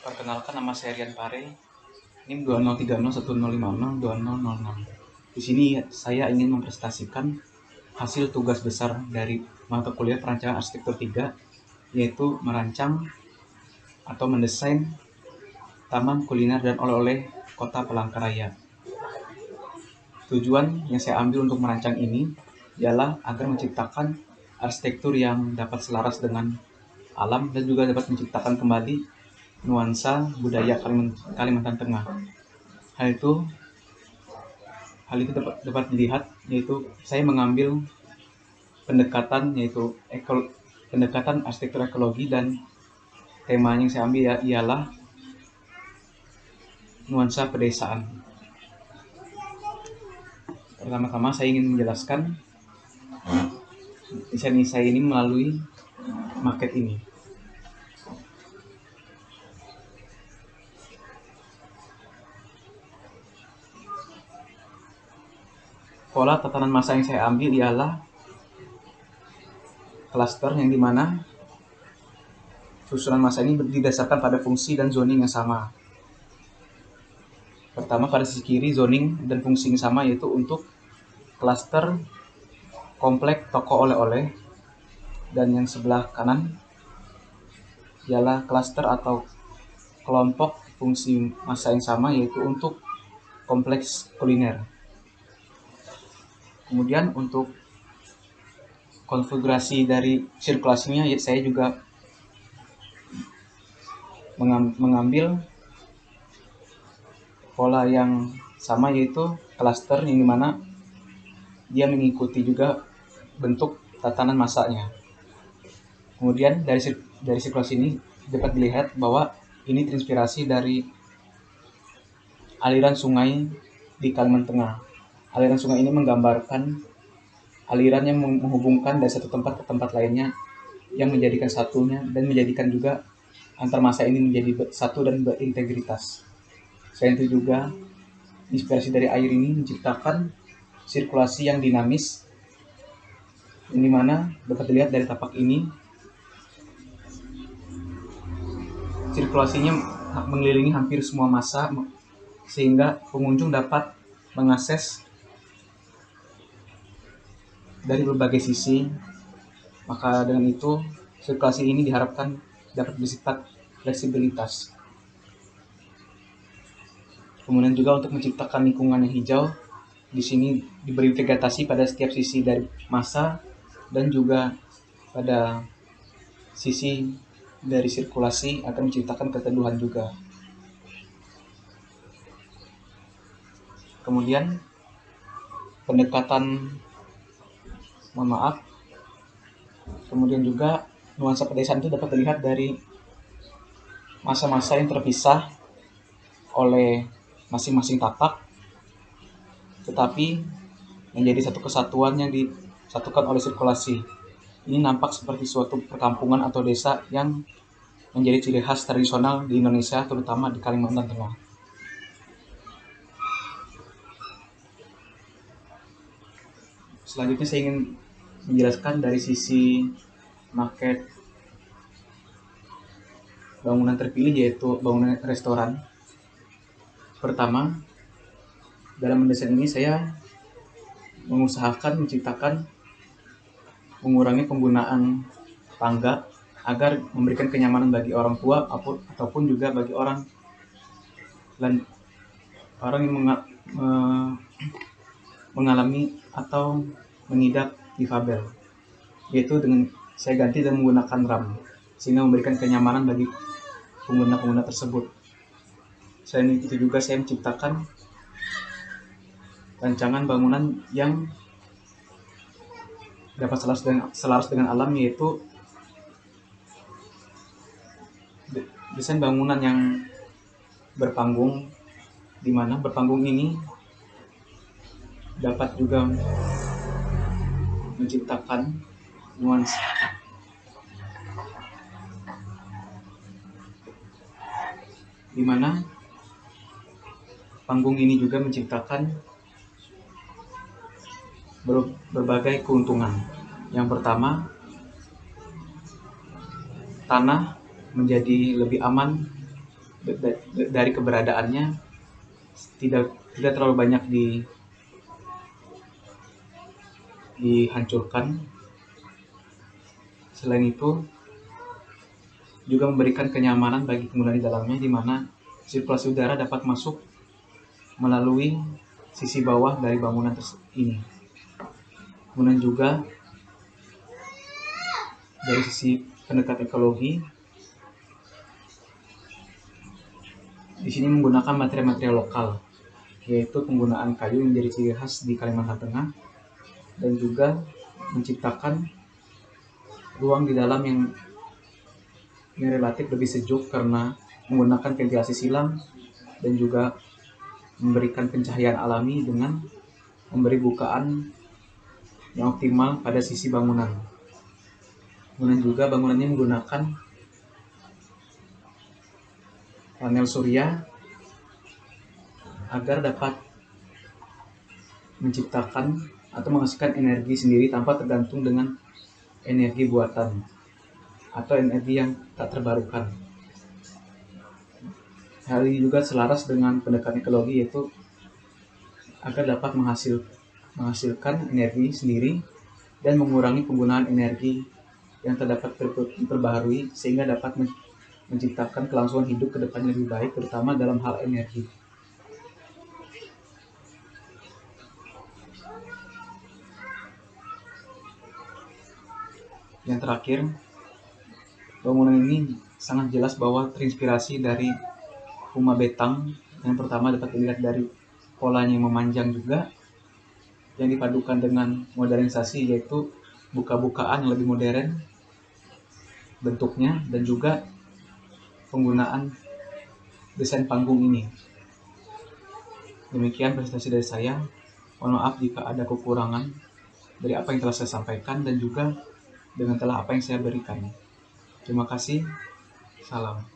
Perkenalkan, nama saya Rian Pare. NIM 203010502000. Di sini saya ingin mempresentasikan hasil tugas besar dari mata kuliah perancangan arsitektur 3, yaitu merancang atau mendesain taman kuliner dan oleh-oleh Kota Palangkaraya. Tujuan yang saya ambil untuk merancang ini ialah agar menciptakan arsitektur yang dapat selaras dengan alam dan juga dapat menciptakan kembali nuansa budaya Kalimantan Tengah. Hal itu dapat dilihat, yaitu saya mengambil pendekatan pendekatan arsitektur ekologi, dan tema yang saya ambil ialah nuansa pedesaan. Pertama-tama saya ingin menjelaskan desain saya ini melalui maket ini. Pola tatanan massa yang saya ambil ialah klaster, yang dimana susunan massa ini didasarkan pada fungsi dan zoning yang sama. Pertama, pada sisi kiri zoning dan fungsi yang sama, yaitu untuk klaster komplek toko oleh-oleh, dan yang sebelah kanan ialah klaster atau kelompok fungsi massa yang sama, yaitu untuk kompleks kuliner. Kemudian untuk konfigurasi dari sirkulasinya, saya juga mengambil pola yang sama, yaitu klaster, yang dimana dia mengikuti juga bentuk tatanan massanya. Kemudian dari sirkulasi ini dapat dilihat bahwa ini terinspirasi dari aliran sungai di Kalimantan Tengah. Aliran sungai ini menggambarkan aliran yang menghubungkan dari satu tempat ke tempat lainnya, yang menjadikan satunya dan menjadikan juga antar massa ini menjadi satu dan berintegritas. Selain itu juga inspirasi dari air ini menciptakan sirkulasi yang dinamis, yang dimana dapat dilihat dari tapak ini sirkulasinya mengelilingi hampir semua massa, sehingga pengunjung dapat mengakses dari berbagai sisi. Maka dengan itu sirkulasi ini diharapkan dapat bersifat fleksibilitas. Kemudian juga untuk menciptakan lingkungan yang hijau, di sini diberi vegetasi pada setiap sisi dari massa dan juga pada sisi dari sirkulasi akan menciptakan keteduhan juga. Kemudian kemudian juga nuansa pedesaan itu dapat dilihat dari massa-massa yang terpisah oleh masing-masing tapak, tetapi menjadi satu kesatuan yang disatukan oleh sirkulasi. Ini nampak seperti suatu perkampungan atau desa yang menjadi ciri khas tradisional di Indonesia, terutama di Kalimantan Tengah. Selanjutnya saya ingin menjelaskan dari sisi maket bangunan terpilih, yaitu bangunan restoran. Pertama, dalam mendesain ini saya mengusahakan mengurangi penggunaan tangga agar memberikan kenyamanan bagi orang tua ataupun juga bagi orang yang mengalami atau mengidap difabel, yaitu dengan saya ganti dan menggunakan ram, sehingga memberikan kenyamanan bagi pengguna tersebut. Selain itu juga saya menciptakan rancangan bangunan yang dapat selaras dengan alam, yaitu desain bangunan yang berpanggung, di mana berpanggung ini dapat juga menciptakan nuansa di mana panggung ini juga menciptakan berbagai keuntungan. Yang pertama, tanah menjadi lebih aman dari keberadaannya tidak terlalu banyak dihancurkan. Selain itu juga memberikan kenyamanan bagi pengguna di dalamnya, di mana sirkulasi udara dapat masuk melalui sisi bawah dari bangunan ini. Kemudian juga dari sisi pendekatan ekologi, di sini menggunakan material-material lokal, yaitu penggunaan kayu yang menjadi ciri khas di Kalimantan Tengah, dan juga menciptakan ruang di dalam yang relatif lebih sejuk karena menggunakan ventilasi silang, dan juga memberikan pencahayaan alami dengan memberi bukaan yang optimal pada sisi bangunan. Kemudian juga bangunannya menggunakan panel surya agar dapat menciptakan atau menghasilkan energi sendiri tanpa tergantung dengan energi buatan atau energi yang tak terbarukan. Hal ini juga selaras dengan pendekatan ekologi, yaitu agar dapat menghasilkan energi sendiri dan mengurangi penggunaan energi yang terdapat diperbaharui, sehingga dapat menciptakan kelangsungan hidup ke depannya lebih baik, terutama dalam hal energi. Yang terakhir, bangunan ini sangat jelas bahwa terinspirasi dari rumah betang. Yang pertama dapat dilihat dari polanya yang memanjang juga, yang dipadukan dengan modernisasi, yaitu buka-bukaan yang lebih modern bentuknya, dan juga penggunaan desain panggung ini. Demikian presentasi dari saya. Mohon maaf jika ada kekurangan dari apa yang telah saya sampaikan dan juga dengan telah apa yang saya berikan. Terima kasih. Salam.